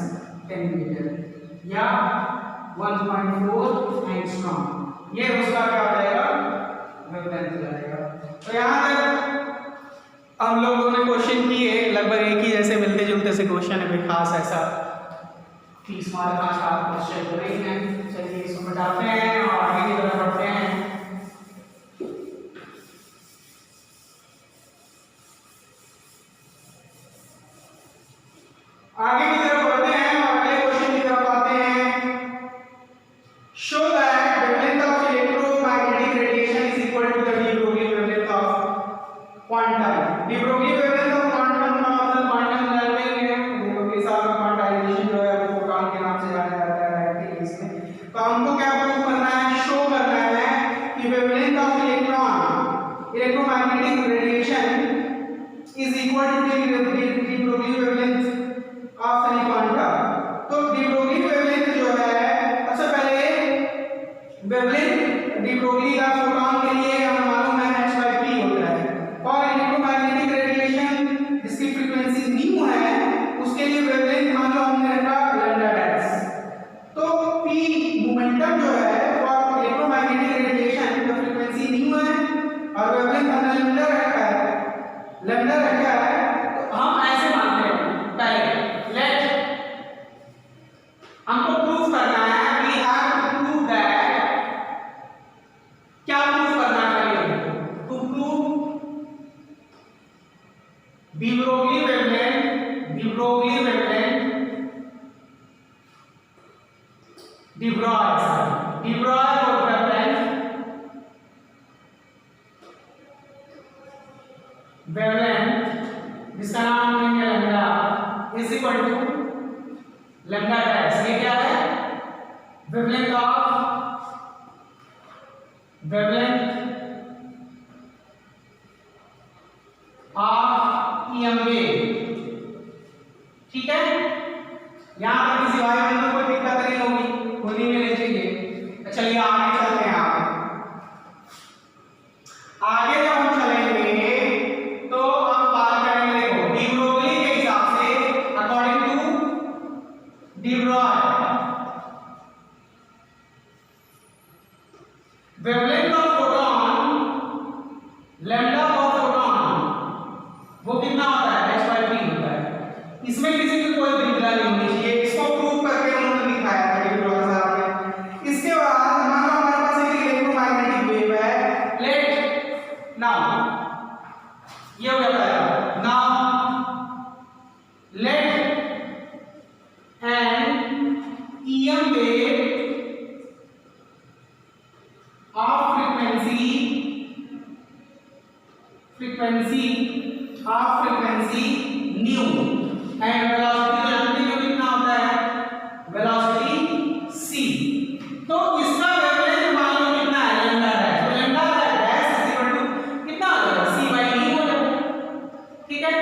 B: 10 metre, या 1.4 एंगस्ट्रॉम। ये उसका क्या हो जाएगा, वेवलेंथ हो जाएगा। तो यहाँ तक हम लोगों ने क्वेश्चन किए, लगभग एक ही जैसे मिलते जुलते से क्वेश्चन है, कोई खास ऐसा 30 मार्क का क्वेश्चन तो नहीं है। चलिए इसको मिटाते हैं और आगे की तरफ बढ़ते हैं। आगे की तरफ बढ़ते हैं और अगले क्वेश्चन की तरफ आते हैं। Show that wavelength of electromagnetic radiation is equal to the de Broglie wavelength of quantum. De Broglie wavelength of quantum का मतलब क्वांटम जानते हैं, देखो के साथ क्वांटाइजेशन जो है वो फोटॉन के नाम से जाना जाता है, ठीक है। इसमें तो हमको क्या प्रूव करना है, शो करना है कि wavelength of electromagnetic radiation is equal to de Broglie wavelength of any quantum. तो डी ब्रोगली वेवलेंथ जो है, सबसे पहले वेवलेंथ डी ब्रोगली का फोटॉन के लिए हमें मालूम है h/p होता है, और इलेक्ट्रोमैग्नेटिक रेडिएशन जिसकी फ्रीक्वेंसी न्यू है उसके लिए वेवलेंथ मान लो हमने रखा लैम्डा डैश। तो p मोमेंटम जो है फॉर इलेक्ट्रोमैग्नेटिक रेडिएशन का फ्रीक्वेंसी न्यू है और वेवलेंथ हमने लैम्डा रखा है, तो हम ऐसे मानते हैं पहले हमको प्रूफ करना है, we have to prove that, क्या प्रूफ करना है, to prove de Broglie wavelength, de Broglie wavelength जिसका नाम हमने lambda is equal to lambda dash. ये क्या है, वेवलेंथ ऑफ ईएम वेव, ठीक है। यहां पर किसी भाई बहन को कोई दिक्कत नहीं होगी, होनी भी नहीं चाहिए। चलिए आगे चलते हैं। आगे जब हम चलेंगे तो हम बात करेंगे, देखो डी ब्रोगली के हिसाब से, according to de Broglie, wavelength of photon, lambda of photon वो कितना होता है, h/p होता है। इसमें किसी की कोई दिक्कत नहीं होनी चाहिए, इसको प्रूव करके उन्होंने दिखाया था डी ब्रॉय साहब ने। इसके बाद मान लो हमारे पास एक इलेक्ट्रोमैग्नेटिक वेव है, लेट नाउ ये हो गया, now let an EM wave of frequency nu and velocity जानते हो कितना होता है, velocity c। तो इसका वेवलेंथ मान लो कितना है, लैम्डा डैश, तो lambda dash is equal to कितना हो जाएगा, c/d हो जाएगा, ठीक है।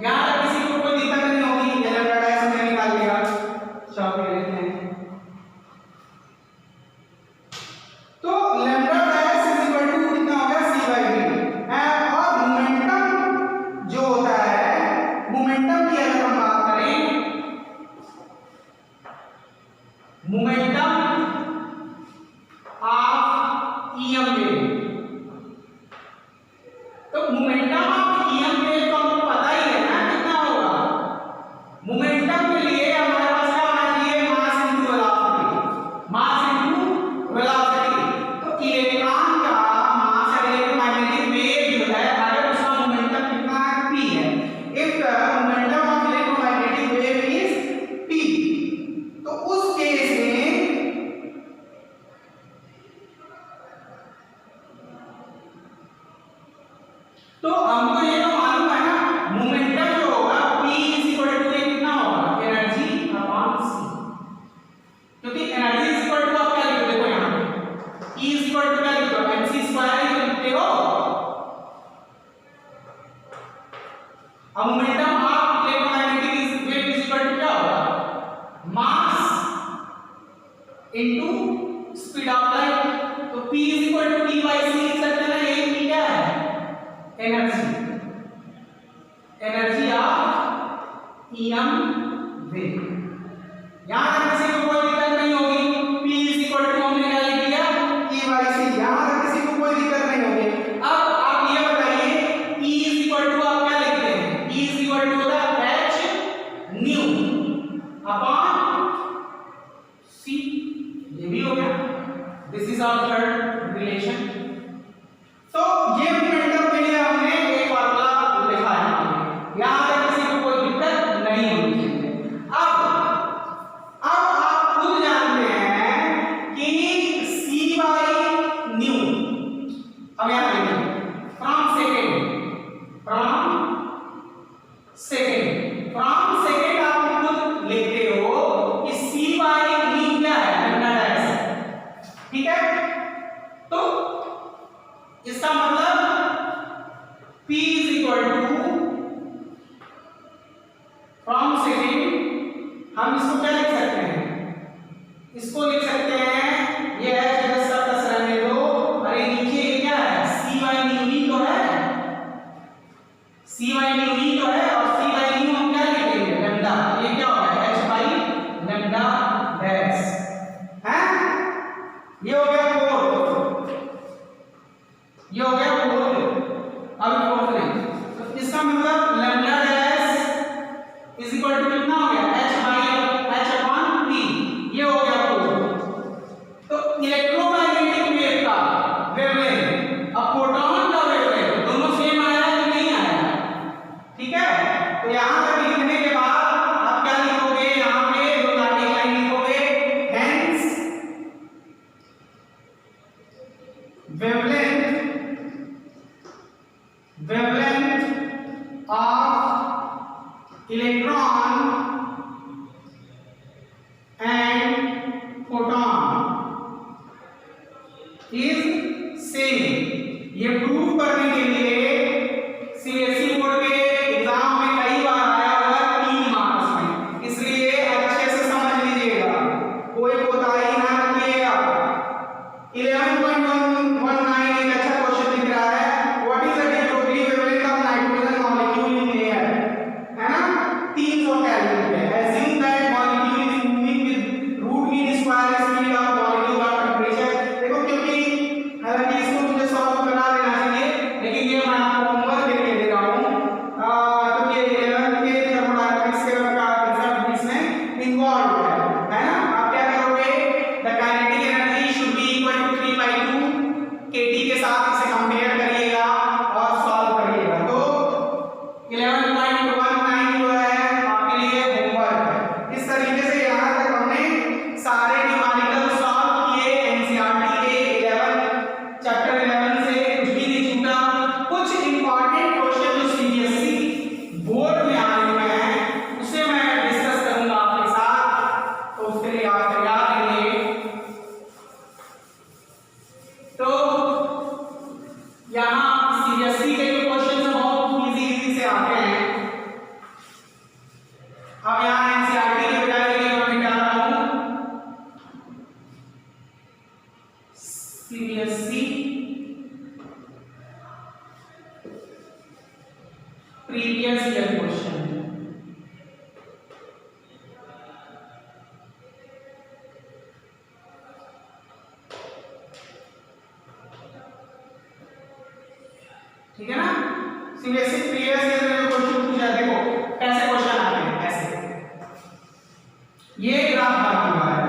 B: यहां तक किसी को कोई दिक्कत नहीं होगी, ये लैम्डा डैश हमने निकाल लिया। चलो ये लेते हैं, तो lambda dash is equal to कितना हो गया, c/d। और मोमेंटम जो होता है, मोमेंटम की अगर हम बात करें, मोमेंटम ऑफ ईएम वेव, तो मोमेंटम ऑफ ईएम वेव तो हमको पता ही है ना कितना होगा। मोमेंटम के लिए हमारे पास क्या होना चाहिए, मास इनटू वेलोसिटी, मास इनटू वेलोसिटी। तो इलेक्ट्रॉन का मास, इलेक्ट्रोमैग्नेटिक वेव जो है, अगर उसका मोमेंटम कितना है, p है, if the momentum of electromagnetic wave is p, तो उस केस में तो हमको ये तो मालूम है ना, मोमेंटम जो होगा p इज इक्वल टू कितना होगा, एनर्जी अपॉन c, क्योंकि एनर्जी इज इक्वल टू, आप क्या लिखते हो यहां पे, E इज इक्वल टू क्या लिखते हो, mc² ही लिखते हो। अब momentum of electromagnetic wave is equal to क्या होगा, mass into speed of light. तो p is equal to p/c लिख सकते हैं ना, यही p क्या है, एनर्जी अब यहाँ देखिए फ्रॉम सेकेंड आप खुद लेते हो कि सी बाई ई क्या है, लैम्डा डैश, ठीक है। तो इसका मतलब P is equal to from second, हम इसको क्या लिख सकते हैं, इसको लिख सकते हैं ये है जस्ट का प्लस रहने दो, अरे नीचे ये क्या है सी बाई न्यू ई तो है, सी बाई न्यू ई तो है, और सी बाई न्यू हम क्या लिखेंगे लैम्डा, ये क्या होगा h बाई लैम्डा डैश है, ये हो गया फोर्थ, ये हो गया फोर्थ। अब फोर्थ नहीं, तो इसका मतलब lambda dash is equal to कितना हो गया h by h upon p, ये हो गया फोर्थ। तो इलेक्ट्रोमैग्नेटिक वेव का वेवलेंथ अब फोटॉन का वेवलेंथ दोनों सेम आया कि नहीं आया, ठीक है। तो यहां तक लिखने के बाद आप क्या लिखोगे, यहां पे दो लाइन लिखोगे, hence wavelength of electron and photon is same। ये प्रूव करने के लिए सीबीएसई बोर्ड के एग्जाम में कई बार आया होगा 3 मार्क्स में, इसलिए अच्छे से समझ लीजिएगा, कोई कोताही ना रखिएगा। 11.119 एक अच्छा क्वेश्चन दिख रहा है, what is the de Broglie wavelength of nitrogen molecule in air, है ना 300 केल्विन पे। assume that molecule is moving with root mean square speed of molecule at temperature। देखो क्योंकि हालांकि इसको मुझे सॉल्व करा देना चाहिए, लेकिन ये मैं आपको होमवर्क के लिए दे रहा हूं, क्योंकि 11 के थर्मोडायनामिक्स के कंसेप्ट इसमें इन्वॉल्व है ना। आप क्या करोगे, the kinetic energy should be equal to 3/2 kT के साथ इसे कंपेयर करिएगा और सॉल्व करिएगा। तो 11.19 जो है आपके लिए होमवर्क है। इस तरीके से यहाँ तक हमने सारे न्यूमेरिकल सॉल्व किए एनसीईआरटी के 11 चैप्टर 11 से, कुछ भी नहीं छूटा। कुछ इंपॉर्टेंट क्वेश्चन जो सीबीएसई बोर्ड में आए हुए हैं उसे मैं डिस्कस करूंगा आपके साथ, तो उसके लिए आप तैयार रहिए। तो यहाँ सीबीएसई के जो क्वेश्चन है बहुत इजी से आते हैं। अब यहाँ एनसीईआरटी के बजाय मैं मिटा रहा हूँ सीबीएसई प्रीवियस ईयर क्वेश्चन, ठीक है ना। सीबीएसई प्रीवियस ईयर में जो क्वेश्चन पूछा है, देखो कैसे क्वेश्चन आते हैं, ऐसे ये ग्राफ बना हुआ है,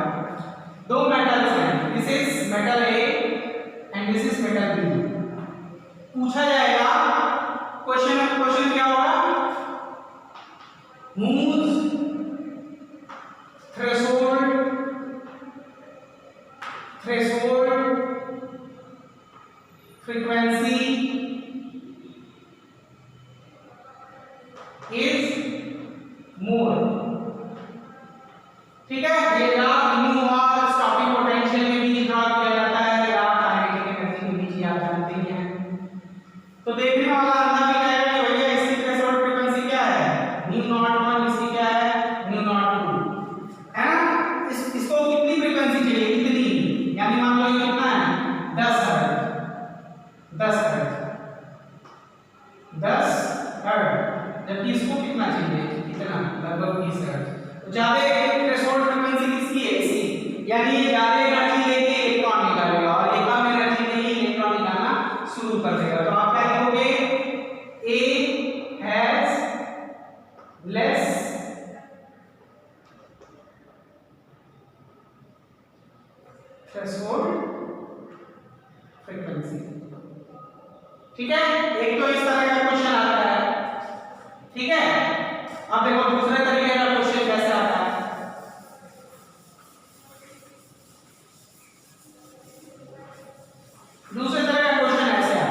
B: दो मेटल्स हैं, this is metal A and this is metal B. पूछा जाएगा क्वेश्चन क्या होगा, moves threshold frequency is more, ठीक है। ये ग्राफ न्यू और स्टॉपिंग पोटेंशियल के बीच ड्रॉ किया जाता है, ग्राफ काइनेटिक एनर्जी के बीच आप जानते ही हैं। तो देखने वाला अंदाजा भी कहेगा कि भैया इसकी थ्रेशोल्ड फ्रीक्वेंसी क्या है, न्यू नॉट 1, इसकी क्या है न्यू नॉट 2, है ना। इसको कितनी फ्रीक्वेंसी चाहिए, कितनी, यानी मान लो ये कितना है 10 हर्ट्ज, 10 हर्ट्ज, जबकि इसको कितना चाहिए, कितना लगभग 20 हर्ट्ज। तो ज्यादा थ्रेशोल्ड फ्रीक्वेंसी किसकी है, इसकी, यानी ये ज्यादा एनर्जी लेके इलेक्ट्रॉन निकालेगा और ये कम एनर्जी में ही इलेक्ट्रॉन निकालना शुरू कर देगा। तो आप क्या लिखोगे, A has less threshold frequency, ठीक है। एक तो इस तरह का क्वेश्चन आता है, ठीक है। अब देखो दूसरे तरीके का क्वेश्चन कैसे आता है, दूसरे तरह का क्वेश्चन ऐसे आता है।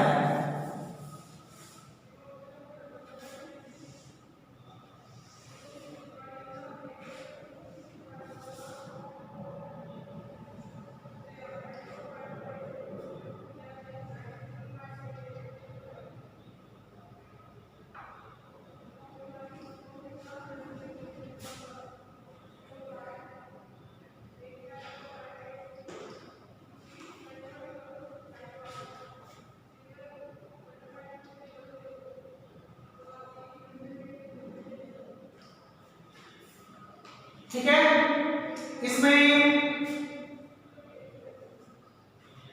B: ठीक है। इसमें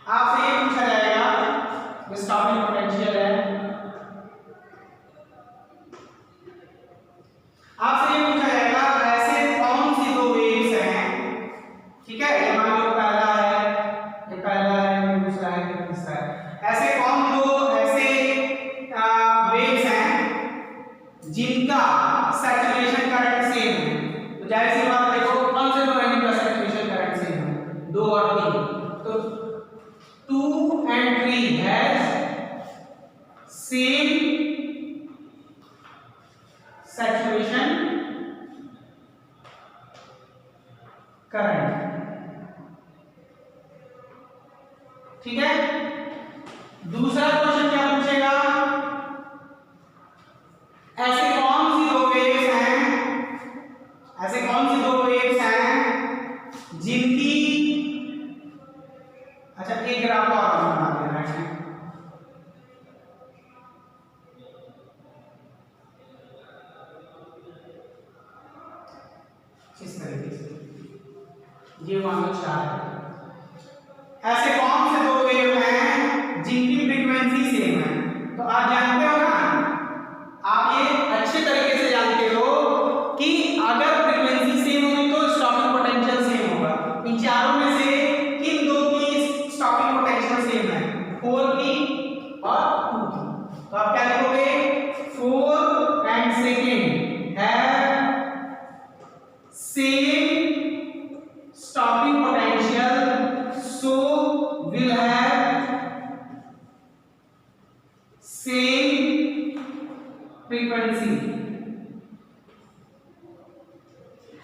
B: आपसे ये पूछा जाएगा, जो स्टॉपिंग पोटेंशियल है, आपसे ये पूछा जाएगा ऐसे कौन सी दो वेव्स हैं, ठीक है, ये मान लो पहला है, ये पहला है, ये दूसरा है, ये तीसरा है, ऐसे कौन दो ऐसे वेव्स हैं जिनका सैचुरेशन करंट सेम है। तो जाहिर सी बात, देखो कौन से दो हैं जिनका सैचुरेशन करंट सेम है, 2 और 3, तो 2 and 3 has same saturation current, ठीक है। दूसरा क्वेश्चन क्या पूछेगा, ऐसे कौन सी दो वेव्स हैं, ऐसे कौन सी दो वेव्स हैं जिनकी, अच्छा एक ग्राफ और बना देना है, इस तरीके से, ये मान लो 4 है। ऐसे कौन से दो वेव हैं जिनकी फ्रीक्वेंसी सेम है। तो आप जानते हो ना, आप ये अच्छे तरीके से जानते हो कि अगर फ्रीक्वेंसी सेम होगी तो स्टॉपिंग पोटेंशियल सेम होगा। इन चारों में से किन दो की स्टॉपिंग पोटेंशियल सेम है, 4 की और 2 की। तो आप क्या लिखोगे, 4 and 2 have same stopping potential, so will have same frequency।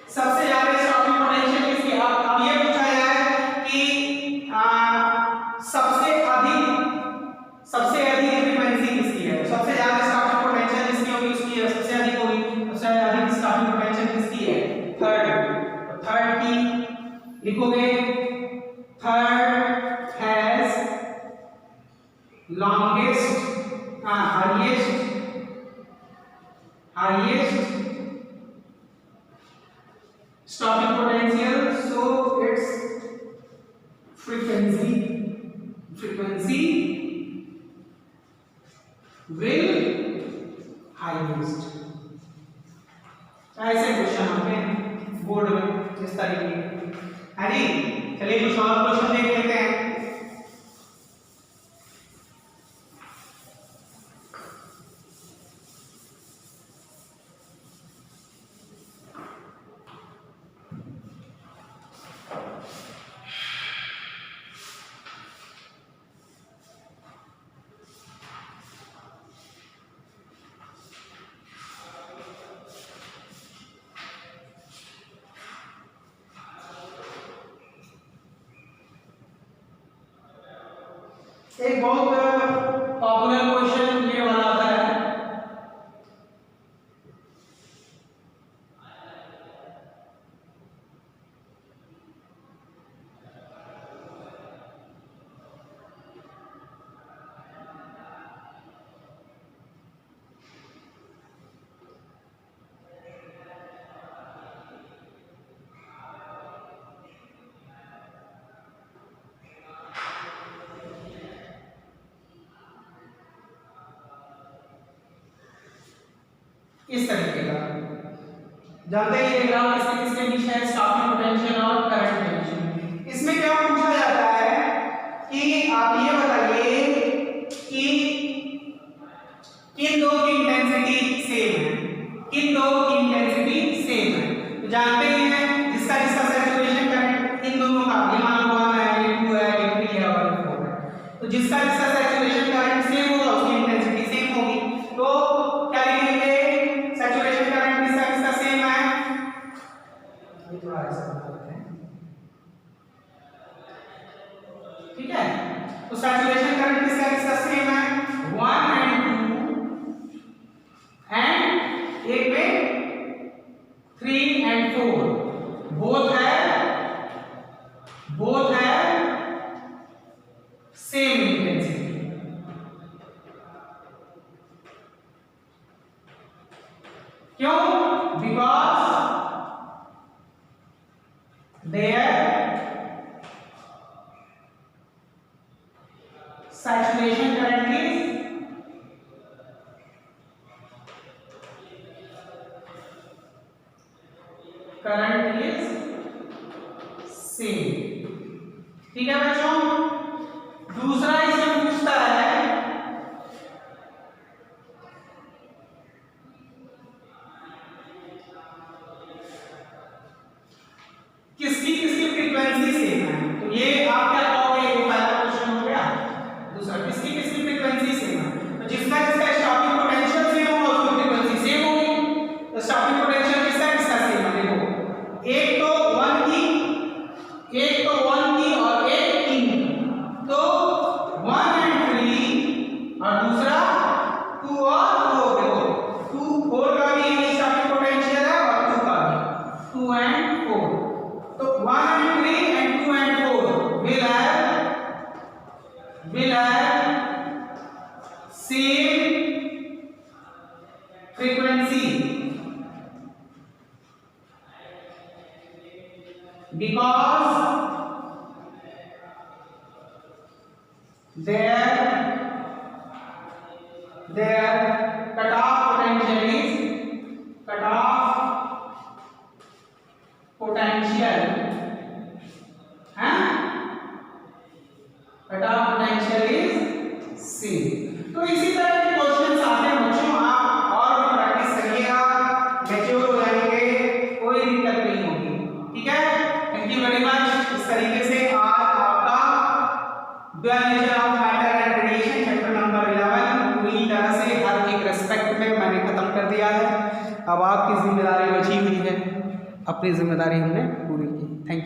B: सबसे ज्यादा स्टॉपिंग पोटेंशियल किसकी, अब ये पूछा जाए कि सबसे अधिक फ्रीक्वेंसी किसकी है, सबसे ज्यादा स्टॉपिंग पोटेंशियल जिसकी होगी उसकी सबसे अधिक होगी, सबसे अधिक स्टॉपिंग पोटेंशियल किसकी है, थर्ड की लिखोगे, third has longest highest stopping potential, so its frequency will highest। ऐसे क्वेश्चन होंगे बोर्ड में इस तरीके के, है जी। चलिए कुछ और क्वेश्चन देख लेते हैं। एक बहुत पॉपुलर क्वेश्चन ये वाला आता है, इस तरीके का, जानते हैं ये ग्राफ किसके किसके बीच है, स्टॉपिंग पोटेंशियल और करंट के बीच में। इसमें क्या पूछा जाता है कि आप ये बताइए कि किन दो की इंटेंसिटी सेम है, किन दो की इंटेंसिटी सेम है। तो जानते हैं जिसका जिसका सैचुरेशन करंट इन दोनों का, ये मान लो 1 है, ये 2 है, ये 3 है और ये 4 है, तो जिसका जिसका सैचुरेशन करंट सेम होगा उसकी इंटेंसिटी सेम होगी। तो क्या लिखेंगे, सैचुरेशन करंट किसका किसका सेम है, ये थोड़ा ऐसा बनाते हैं, ठीक है। तो सैचुरेशन करंट किसका किसका सेम है, 1 and 2 एंड एक में 3 and 4, बोथ है सेम इंटेंसिटी। क्यों, because
A: saturation current is same। ठीक है बच्चों, दूसरा इसमें पूछता है किसकी किसकी फ्रीक्वेंसी सेम है। तो ये आप क्या कहोगे, ये पहला क्वेश्चन हो गया। दूसरा किसकी किसकी फ्रीक्वेंसी सेम है, तो जिसका जिसका स्टॉपिंग पोटेंशियल सेम होगा उसकी फ्रीक्वेंसी सेम होगी। तो स्टॉपिंग पोटेंशियल किसका किसका सेम है, देखो एक तो 1 की और एक 3 की, तो 1 and 3 और दूसरा 2 और 4। देखो 2 4 का भी स्टॉपिंग पोटेंशियल है और 2 का भी, 2 and 4। तो 1 and 3 and 2 and 4 will have same frequency because their cutoff potential is same। तो इसी तरह के क्वेश्चंस आते हैं बच्चों, आप और भी प्रैक्टिस करिएगा, मैच्योर हो जाएंगे, कोई दिक्कत नहीं होगी। ठीक है, थैंक यू वेरी मच। इस तरीके से आज आपका dual nature of matter and radiation chapter number 11 पूरी तरह से हर एक रेस्पेक्ट में मैंने खत्म कर दिया है। अब आपकी जिम्मेदारी बची हुई है, अपनी जिम्मेदारी हमने पूरी की। Thank you.